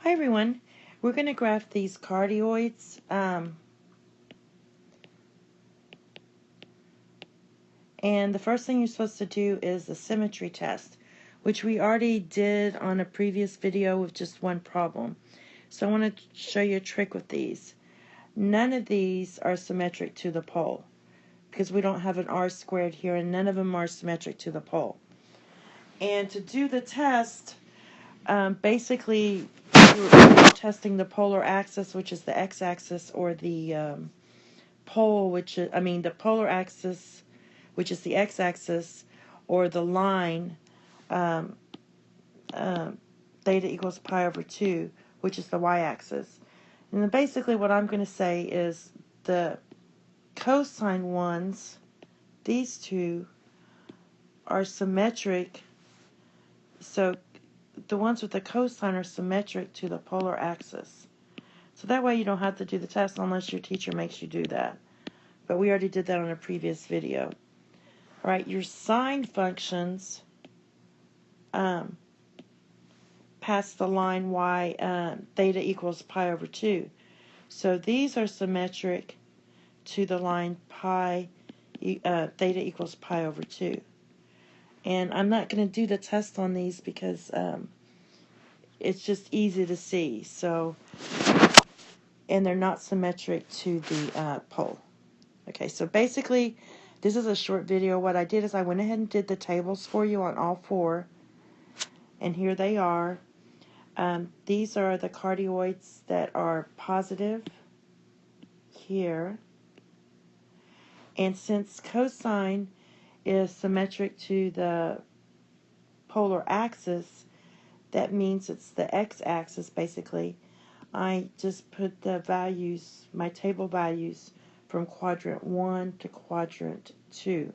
Hi everyone, we're going to graph these cardioids, and the first thing you're supposed to do is the symmetry test, which we already did on a previous video with just one problem. So I want to show you a trick with these. None of these are symmetric to the pole, because we don't have an r squared here, and none of them are symmetric to the pole. And to do the test, basically, we're testing the polar axis, which is the x-axis, or the pole, the polar axis, which is the x-axis, or the line, theta equals pi over 2, which is the y-axis. And then basically what I'm going to say is the cosine ones, these two, are symmetric. So the ones with the cosine are symmetric to the polar axis. So that way you don't have to do the test unless your teacher makes you do that. But we already did that on a previous video. Alright, your sine functions pass the line y, theta equals pi over 2. So these are symmetric to the line theta equals pi over 2. And I'm not going to do the test on these because it's just easy to see. So, and they're not symmetric to the pole. Okay, so basically, this is a short video. What I did is I went ahead and did the tables for you on all four. And here they are. These are the cardioids that are positive here. And since cosine is symmetric to the polar axis, that means it's the x-axis basically. I just put the values, my table values, from quadrant 1 to quadrant 2.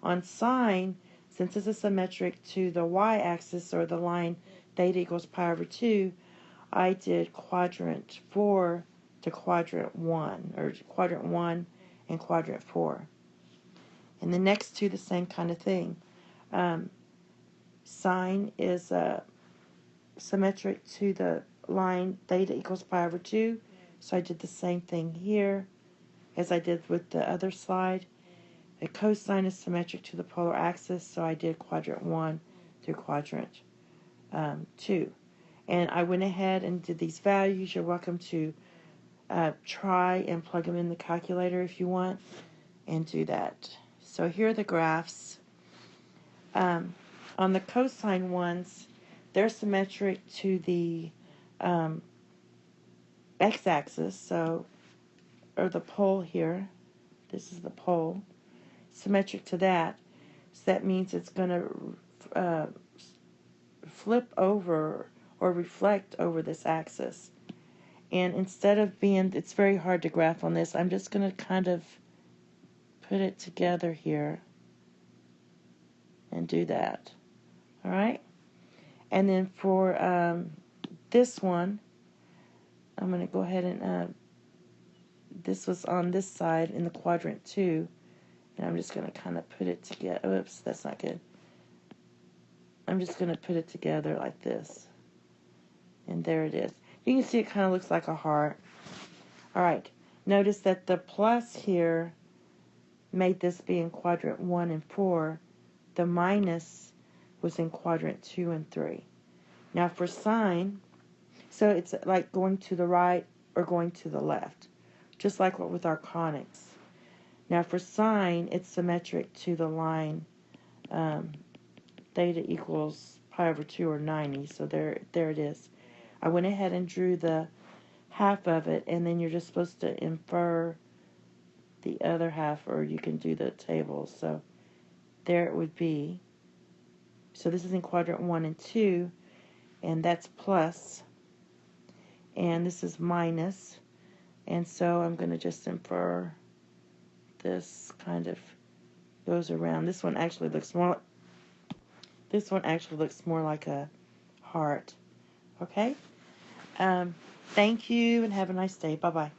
On sine, since this is symmetric to the y-axis, or the line theta equals pi over 2, I did quadrant 4 to quadrant 1, or quadrant 1 and quadrant 4. And the next two, the same kind of thing. Sine is symmetric to the line theta equals pi over 2, so I did the same thing here as I did with the other slide. The cosine is symmetric to the polar axis, so I did quadrant 1 through quadrant 2. And I went ahead and did these values. You're welcome to try and plug them in the calculator if you want, and do that. So here are the graphs. On the cosine ones, they're symmetric to the x-axis, or the pole here. This is the pole. Symmetric to that. So that means it's going to flip over or reflect over this axis. And instead of it's very hard to graph on this, I'm just going to kind of put it together here and do that. Alright? And then for this one, I'm going to go ahead and, this was on this side in the quadrant 2, and I'm just going to kind of put it together. Oops, that's not good. I'm just going to put it together like this. And there it is. You can see it kind of looks like a heart. Alright, notice that the plus here made this be in quadrant 1 and 4. The minus was in quadrant 2 and 3. Now for sine, so it's like going to the right or going to the left, just like what with our conics. Now for sine, it's symmetric to the line theta equals pi over 2, or 90. So there it is. I went ahead and drew the half of it, and then you're just supposed to infer the other half, or you can do the table. So there it would be. So this is in quadrant 1 and 2, and that's plus, and this is minus, and so I'm going to just infer this kind of goes around. This one actually looks more like a heart. Okay? Thank you, and have a nice day. Bye-bye.